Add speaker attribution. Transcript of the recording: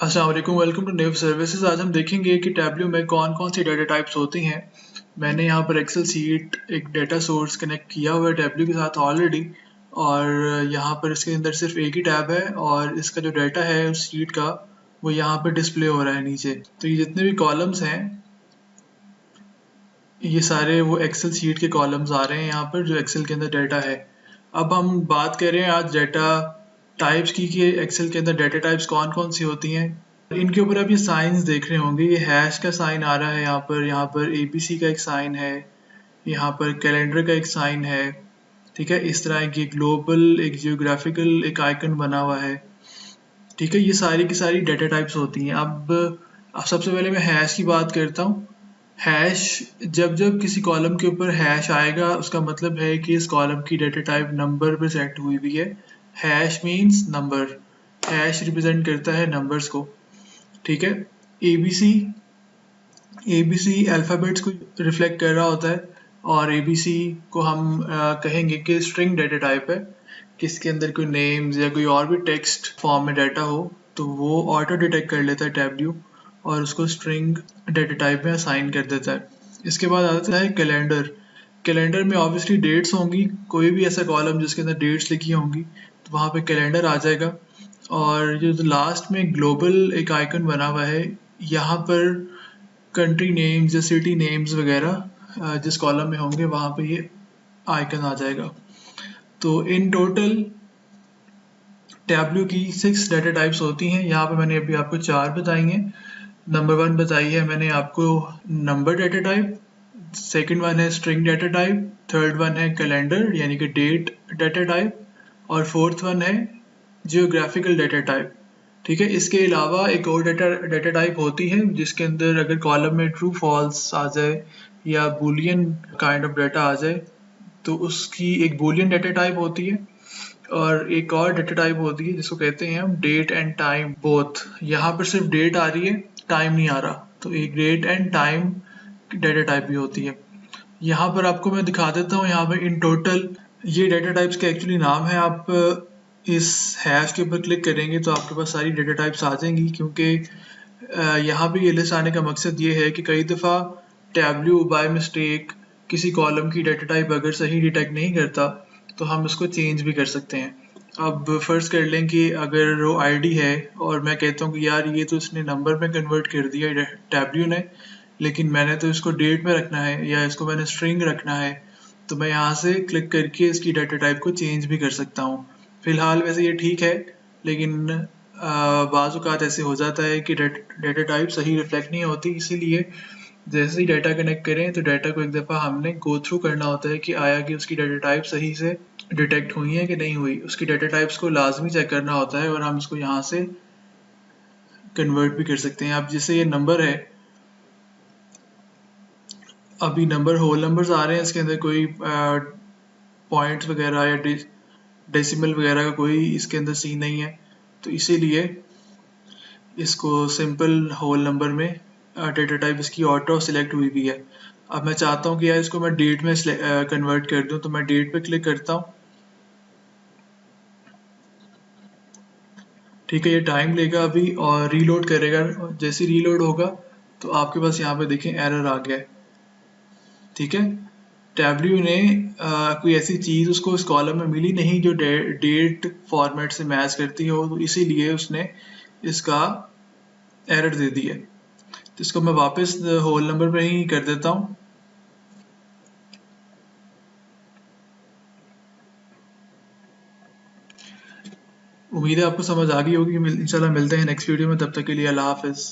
Speaker 1: अस्सलाम वालेकुम, welcome to naive services. आज हम देखेंगे कि टैब्ल्यू में कौन कौन सी डेटा टाइप्स होती हैं। मैंने यहाँ पर एक्सेल सीट एक डेटा सोर्स कनेक्ट किया हुआ है टैब्ल्यू के साथ ऑलरेडी, और यहाँ पर इसके अंदर सिर्फ एक ही टैब है और इसका जो डाटा है उस सीट का वो यहाँ पर डिस्प्ले हो रहा है नीचे। तो ये जितने भी कॉलम्स हैं ये सारे वो एक्सेल सीट के कॉलम्स आ रहे हैं यहाँ पर जो एक्सेल के अंदर डाटा है। अब हम बात कर रहे हैं आज डाटा टाइप्स की कि एक्सेल के अंदर डाटा टाइप्स कौन कौन सी होती हैं। इनके ऊपर आप ये साइंस देख रहे होंगे, ये हैश का साइन आ रहा है यहाँ पर एबीसी का एक साइन है, यहाँ पर कैलेंडर का एक साइन है। ठीक है, इस तरह की ग्लोबल एक जियोग्राफिकल एक आइकन बना हुआ है। ठीक है, ये सारी की सारी डाटा टाइप्स होती हैं। अब सबसे पहले मैं हैश की बात करता हूँ। हैश, जब जब किसी कॉलम के ऊपर हैश आएगा उसका मतलब है कि इस कॉलम की डाटा टाइप नंबर पे सेट हुई हुई है। Hash means number, hash represent करता है नंबर्स को। ठीक है, एबीसी एबीसी अल्फ़ाबेट्स को रिफ्लेक्ट कर रहा होता है और एबीसी को हम कहेंगे कि स्ट्रिंग डाटा टाइप है। किसके अंदर कोई नेम्स या कोई और भी टेक्स्ट फॉर्म में डाटा हो तो वो ऑटो डिटेक्ट कर लेता है टैब्ल्यू और उसको स्ट्रिंग डाटा टाइप में असाइन कर देता है। इसके बाद आता है कैलेंडर। कैलेंडर में ऑब्वियसली डेट्स होंगी, कोई भी ऐसा कॉलम जिसके अंदर डेट्स लिखी होंगी तो वहाँ पे कैलेंडर आ जाएगा। और जो लास्ट में ग्लोबल एक आइकन बना हुआ है, यहाँ पर कंट्री नेम्स या सिटी नेम्स वगैरह जिस कॉलम में होंगे वहाँ पे ये आइकन आ जाएगा। तो इन टोटल टैब्ल्यू की 6 डाटा टाइप्स होती हैं। यहाँ पे मैंने अभी आपको 4 बताई हैं। नंबर 1 बताई है मैंने आपको number data type, second one है string data type, third one है कैलेंडर यानी कि डेट डाटा टाइप, और फोर्थ वन है जियोग्राफिकल डाटा टाइप। ठीक है, इसके अलावा एक और डाटा टाइप होती है जिसके अंदर अगर कॉलम में ट्रू फॉल्स आ जाए या बूलियन काइंड ऑफ डाटा आ जाए तो उसकी एक बूलियन डाटा टाइप होती है। और एक और डाटा टाइप होती है जिसको कहते हैं हम डेट एंड टाइम बोथ। यहाँ पर सिर्फ डेट आ रही है, टाइम नहीं आ रहा, तो एक date and time data type भी होती है। यहाँ पर आपको मैं दिखा देता हूँ, यहाँ पर इन टोटल ये डाटा टाइप्स के एक्चुअली नाम है। आप इस हैश के ऊपर क्लिक करेंगे तो आपके पास सारी डाटा टाइप्स आ जाएंगी, क्योंकि यहाँ पे ये लिस्ट आने का मकसद ये है कि कई दफ़ा टैब्ल्यू बाय मिस्टेक किसी कॉलम की डाटा टाइप अगर सही डिटेक्ट नहीं करता तो हम उसको चेंज भी कर सकते हैं। अब फर्ज कर लें कि अगर वो आईडी है और मैं कहता हूँ कि यार ये तो इसने नंबर में कन्वर्ट कर दिया टैब्ल्यू ने, लेकिन मैंने तो इसको डेट में रखना है या इसको मैंने स्ट्रिंग रखना है, तो मैं यहाँ से क्लिक करके इसकी डाटा टाइप को चेंज भी कर सकता हूँ। फ़िलहाल वैसे ये ठीक है, लेकिन बाज़ औक़ात ऐसे हो जाता है कि डाटा टाइप सही रिफ्लेक्ट नहीं होती, इसीलिए जैसे ही डाटा कनेक्ट करें तो डाटा को एक दफ़ा हमने गो थ्रू करना होता है कि आया कि उसकी डाटा टाइप सही से डिटेक्ट हुई है कि नहीं हुई। उसकी डाटा टाइप्स को लाजमी चेक करना होता है और हम इसको यहाँ से कन्वर्ट भी कर सकते हैं। अब जैसे ये नंबर है, अभी नंबर होल नंबर्स आ रहे हैं, इसके अंदर कोई पॉइंट्स वगैरह या डेसिमल वगैरह का कोई इसके अंदर सीन नहीं है, तो इसीलिए इसको सिंपल होल नंबर में डाटा टाइप इसकी ऑटो सिलेक्ट हुई भी है। अब मैं चाहता हूँ कि यार इसको मैं डेट में कन्वर्ट कर दूँ, तो मैं डेट पे क्लिक करता हूँ। ठीक है, ये टाइम लेगा अभी और रीलोड करेगा। जैसे रीलोड होगा तो आपके पास यहाँ पे देखें एरर आ गया है। ठीक है, टैब्ल्यू ने कोई ऐसी चीज़ उसको इस कॉलम में मिली नहीं जो डेट फॉर्मेट से मैच करती हो, तो इसीलिए उसने इसका एरर दे दी है। तो इसको मैं वापस होल नंबर पे ही कर देता हूँ। उम्मीद है आपको समझ आ गई होगी। इंशाल्लाह मिलते हैं नेक्स्ट वीडियो में, तब तक के लिए अल्लाह हाफिज़।